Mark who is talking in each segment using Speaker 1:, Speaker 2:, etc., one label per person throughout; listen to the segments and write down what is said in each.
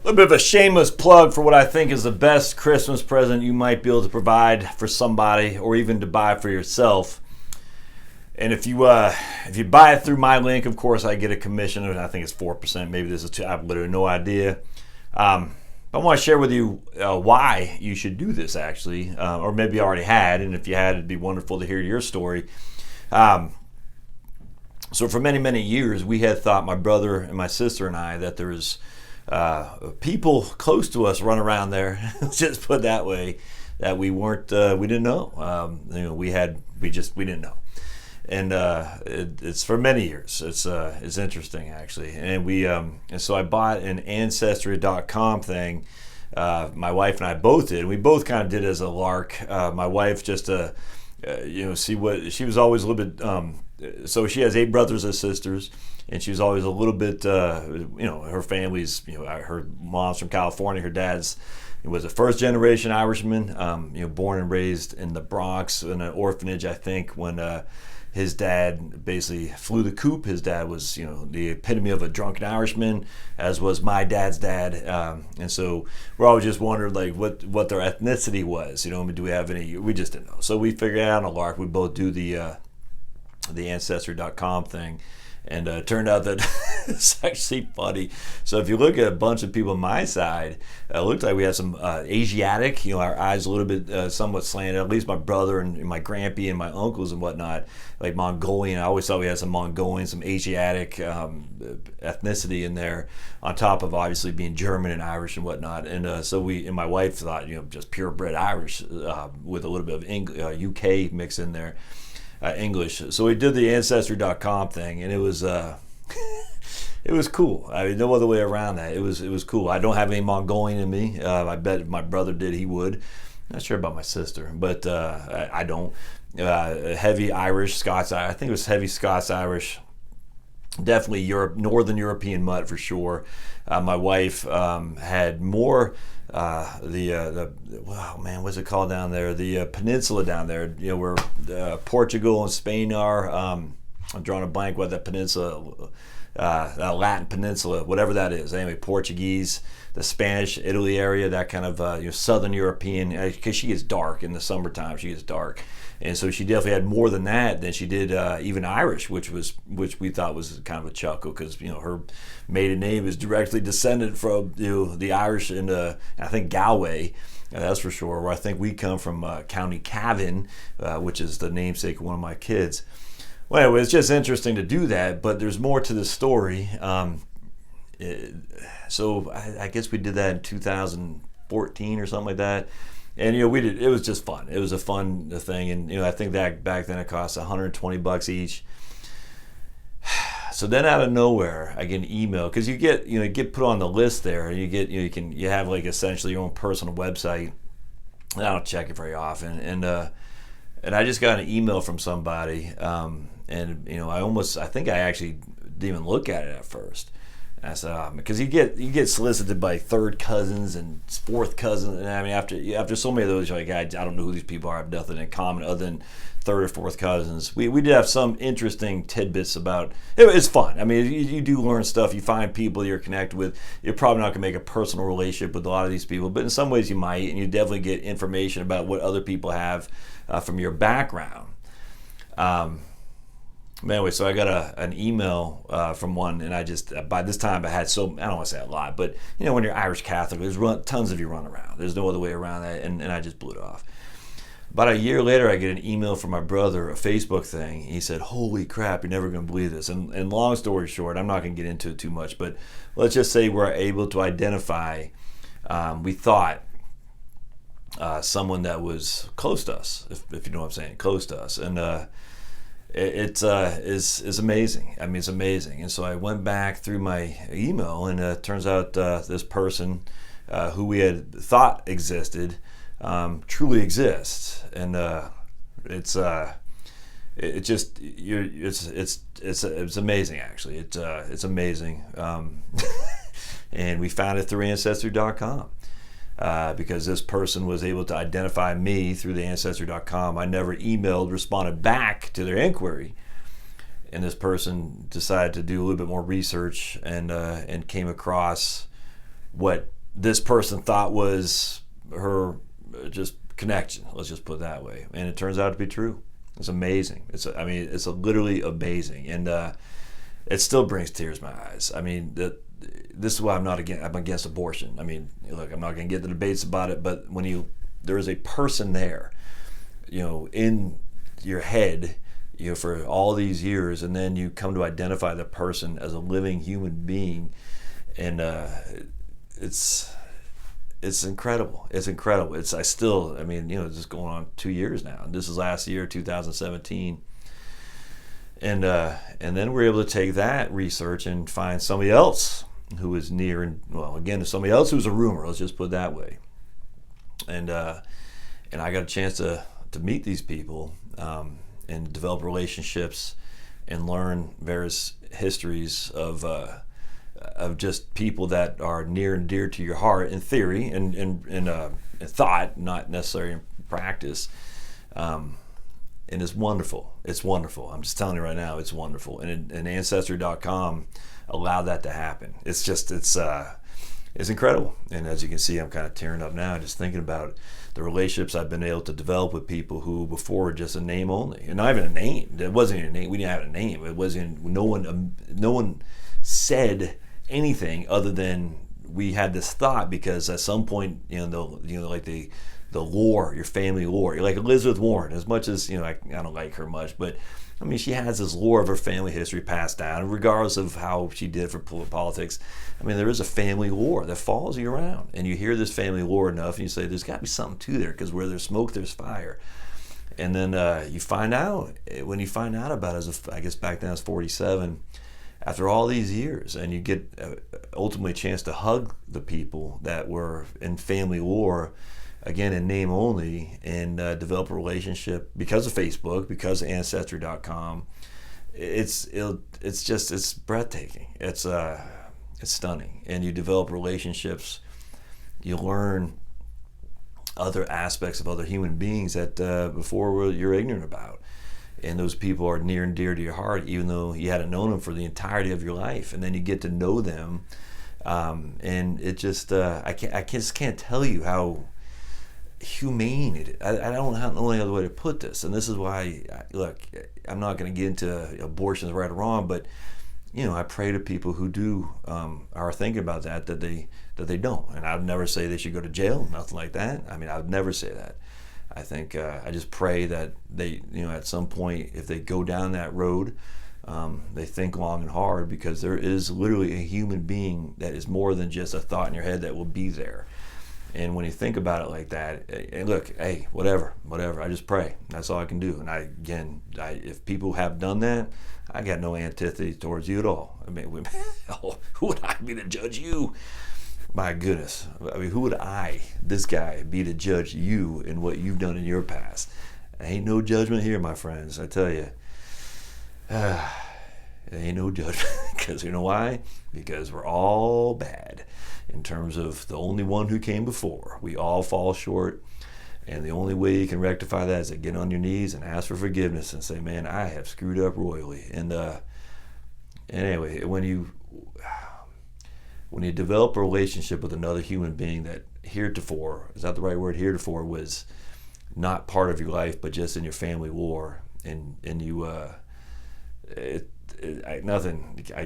Speaker 1: A little bit of a shameless plug for what I think is the best Christmas present you might be able to provide for somebody, or even to buy for yourself. And if you buy it through my link, of course, I get a commission. I think it's 4%. Maybe this is two. I have literally no idea. I want to share with you why you should do this, actually, or maybe you already had. And if you had, it'd be wonderful to hear your story. So for many, many years, we had thought, my brother and my sister and I, that there was people close to us run around there, just put it that way, that we weren't, we didn't know. We didn't know. And it's for many years. It's interesting, actually. And so I bought an Ancestry.com thing. My wife and I both did. We both kind of did it as a lark. My wife just see what she was always a little bit. So she has 8 brothers and sisters, and she was always a little bit. Her family's. Her mom's from California. Her dad's was a first generation Irishman. Born and raised in the Bronx in an orphanage, I think, when. His dad basically flew the coop. His dad was, the epitome of a drunken Irishman, as was my dad's dad. And so we're always just wondering, like, what their ethnicity was. Do we have any? We just didn't know. So we figured out on a lark. We both do the Ancestry.com thing. And it turned out that it's actually funny. So if you look at a bunch of people on my side, it looked like we had some Asiatic, our eyes a little bit somewhat slanted, at least my brother and my grandpa and my uncles and whatnot, like Mongolian. I always thought we had some Mongolian, some Asiatic ethnicity in there, on top of obviously being German and Irish and whatnot. And so my wife thought, just purebred Irish with a little bit of UK mix in there. English. So we did the Ancestry.com thing, and it was it was cool. I mean, no other way around that. It was cool. I don't have any Mongolian in me. I bet if my brother did, he would. Not sure about my sister, but I don't. Heavy Irish, Scots. I think it was heavy Scots Irish. Definitely Northern European mutt for sure. My wife had more. What's it called down there? The peninsula down there, where Portugal and Spain are. I'm drawing a blank what that peninsula, Latin peninsula, whatever that is. Anyway, Portuguese, the Spanish, Italy area, that kind of Southern European, because she gets dark in the summertime. She gets dark. And so she definitely had more than that than she did even Irish, which we thought was kind of a chuckle, because her maiden name is directly descended from the Irish in I think Galway, that's for sure. Where I think we come from County Cavan, which is the namesake of one of my kids. Well, anyway, it's just interesting to do that, but there's more to the story. So I guess we did that in 2014 or something like that. And we did. It was just fun. It was a fun thing, and I think that back then it cost $120 each. So then out of nowhere, I get an email, because you get put on the list there, and you have like essentially your own personal website. And I don't check it very often, and I just got an email from somebody, and I think I actually didn't even look at it at first. I said, because you get solicited by third cousins and fourth cousins, and I mean after so many of those, you're like, I don't know who these people are. I have nothing in common other than third or fourth cousins. We did have some interesting tidbits about it. It's fun. I mean, you do learn stuff. You find people you're connected with. You're probably not gonna make a personal relationship with a lot of these people, but in some ways you might, and you definitely get information about what other people have from your background. Anyway, so I got an email from one, and I just, by this time I had I don't want to say a lot, but when you're Irish Catholic, there's tons of you run around. There's no other way around that, and I just blew it off. About a year later, I get an email from my brother, a Facebook thing. He said, "Holy crap, you're never going to believe this." And long story short, I'm not going to get into it too much, but let's just say we're able to identify, we thought, someone that was close to us, if you know what I'm saying, close to us. And it is amazing. I mean, it's amazing. And so I went back through my email, and it turns out this person who we had thought existed truly exists, and it's amazing. Actually, it's amazing. And we found it through Ancestry.com. Because this person was able to identify me through the Ancestry.com. I never responded back to their inquiry, and this person decided to do a little bit more research and came across what this person thought was her just connection. Let's just put it that way, and it turns out to be true. It's amazing. It's literally amazing, and it still brings tears to my eyes. I mean, this is why I'm against abortion. I mean, look, I'm not going to get the debates about it, but when there is a person there, in your head, for all these years, and then you come to identify the person as a living human being, and it's incredible. It's incredible. It's just going on 2 years now. And this is last year, 2017. And then we're able to take that research and find somebody else who is near, and again, somebody else who's a rumor. Let's just put it that way. And I got a chance to meet these people and develop relationships and learn various histories of just people that are near and dear to your heart in theory and in thought, not necessarily in practice. And it's wonderful. It's wonderful. I'm just telling you right now, it's wonderful. And Ancestry.com allowed that to happen. It's incredible. And as you can see, I'm kind of tearing up now just thinking about the relationships I've been able to develop with people who before were just a name only, and not even a name. It wasn't even a name. We didn't have a name. It wasn't. No one said anything other than we had this thought, because at some point, like the lore, your family lore. You're like Elizabeth Warren, as much as I don't like her much, but I mean, she has this lore of her family history passed down, regardless of how she did for politics. I mean, there is a family lore that follows you around, and you hear this family lore enough, and you say, "There's got to be something to there, because where there's smoke, there's fire." And then you find out when you find out about it, I guess back then I was 47. After all these years, and you get ultimately a chance to hug the people that were in family lore, again in name only, and develop a relationship because of Facebook, because of Ancestry.com. It's breathtaking. It's stunning, and you develop relationships. You learn other aspects of other human beings that before you're ignorant about. And those people are near and dear to your heart, even though you hadn't known them for the entirety of your life. And then you get to know them, and it just I just can't tell you how humane it is. I don't know any other way to put this. And this is why, look, I'm not going to get into abortions right or wrong, but I pray to people who do are thinking about that they don't. And I would never say they should go to jail, nothing like that. I mean, I would never say that. I think I just pray that they, at some point, if they go down that road, they think long and hard, because there is literally a human being that is more than just a thought in your head that will be there. And when you think about it like that, and look, hey, whatever, I just pray. That's all I can do. And if people have done that, I got no antipathy towards you at all. I mean, who would I be to judge you? My goodness. I mean, who would this guy, be to judge you and what you've done in your past? Ain't no judgment here, my friends. I tell you, there ain't no judgment. Because you know why? Because we're all bad in terms of the only one who came before. We all fall short. And the only way you can rectify that is to get on your knees and ask for forgiveness and say, man, I have screwed up royally. And anyway, when you develop a relationship with another human being that heretofore, is that the right word? Heretofore was not part of your life, but just in your family lore, and you, I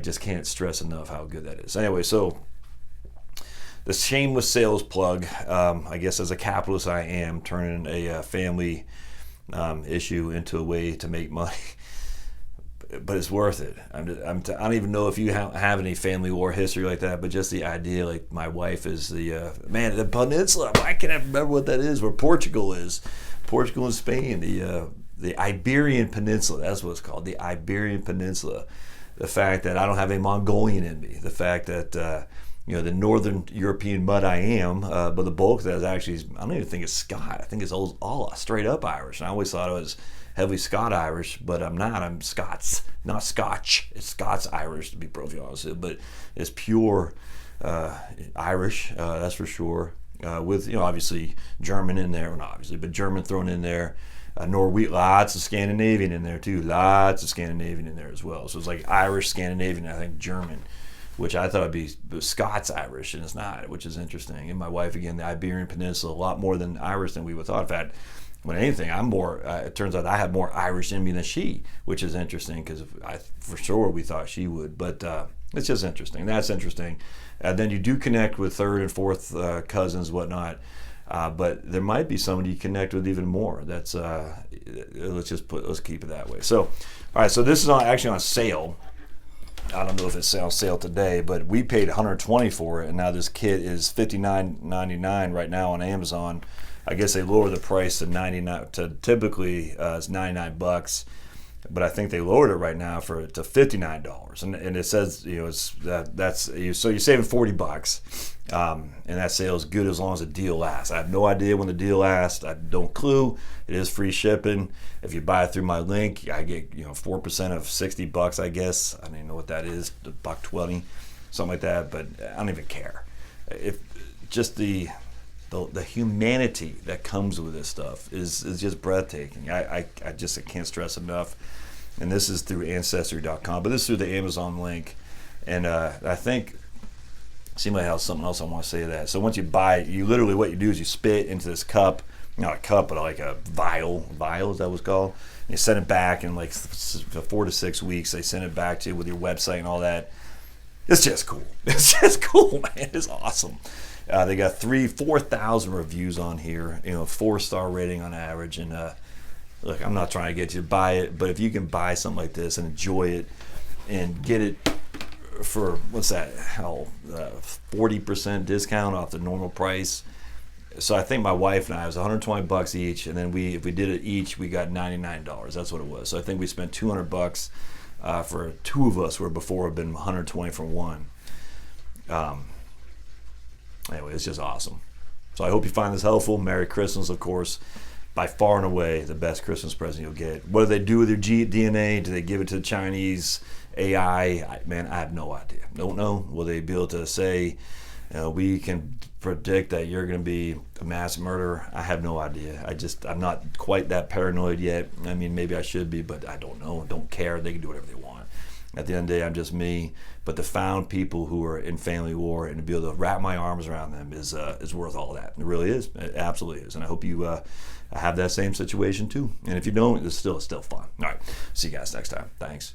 Speaker 1: just can't stress enough how good that is. Anyway, so the shameless sales plug, I guess as a capitalist I am, turning a family issue into a way to make money. But it's worth it. I don't even know if you have any family war history like that, but just the idea, like my wife is the peninsula. Why can't I remember what that is? Where Portugal is, Portugal and Spain, the Iberian Peninsula. That's what it's called, the Iberian Peninsula. The fact that I don't have a Mongolian in me. The fact that the Northern European mud I am, but the bulk of that is actually, I don't even think it's Scot. I think it's all straight up Irish. And I always thought it was heavily Scot-Irish, but I'm not. I'm Scots, not Scotch. It's Scots-Irish, to be perfectly honest with you, but it's pure Irish, that's for sure, with, obviously German in there, well, not obviously, but German thrown in there, Norwegian, lots of Scandinavian in there too, lots of Scandinavian in there as well. So it's like Irish, Scandinavian, I think German. which I thought would be Scots Irish, and it's not, which is interesting. And my wife, again, the Iberian Peninsula, a lot more than Irish than we would thought. In fact, when anything, I'm more. It turns out I have more Irish in me than she, which is interesting because for sure we thought she would, but it's just interesting. That's interesting. Then you do connect with third and fourth cousins, whatnot. But there might be somebody you connect with even more. That's let's keep it that way. So, all right. So this is actually on sale. I don't know if it's on sale today, but we paid $120 for it, and now this kit is $59.99 right now on Amazon. I guess they lowered the price to $99 to typically it's $99, but I think they lowered it right now to $59, and it says it's so you're saving $40, and that sale is good as long as the deal lasts. I have no idea when the deal lasts. I don't clue. It is free shipping. If you buy it through my link, I get 4% of $60. I guess I don't even know what that is, $1.20, something like that. But I don't even care. If just the humanity that comes with this stuff is just breathtaking. I can't stress enough. And this is through Ancestry.com, but this is through the Amazon link. And I think, seems like I have something else I want to say to that. So once you buy it, literally what you do is you spit into this cup, not a cup, but like a vial, is that what it's called? And you send it back in like 4 to 6 weeks. They send it back to you with your website and all that. It's just cool. It's just cool, man. It's awesome. They got 4,000 reviews on here, 4-star rating on average. And look, I'm not trying to get you to buy it, but if you can buy something like this and enjoy it and get it for, 40% discount off the normal price. So I think my wife and I, it was $120 each, and then if we did it each, we got $99. That's what it was. So I think we spent $200 for two of us, where before it had been $120 for one. Anyway, it's just awesome. So I hope you find this helpful. Merry Christmas, of course. By far and away, the best Christmas present you'll get. What do they do with your DNA? Do they give it to the Chinese AI? I have no idea. Don't know. Will they be able to say, we can predict that you're going to be a mass murderer? I have no idea. I'm not quite that paranoid yet. I mean, maybe I should be, but I don't know. Don't care. They can do whatever they want. At the end of the day, I'm just me. But to found people who are in family war and to be able to wrap my arms around them is worth all that. It really is. It absolutely is. And I hope you have that same situation too. And if you don't, it's still fun. All right. See you guys next time. Thanks.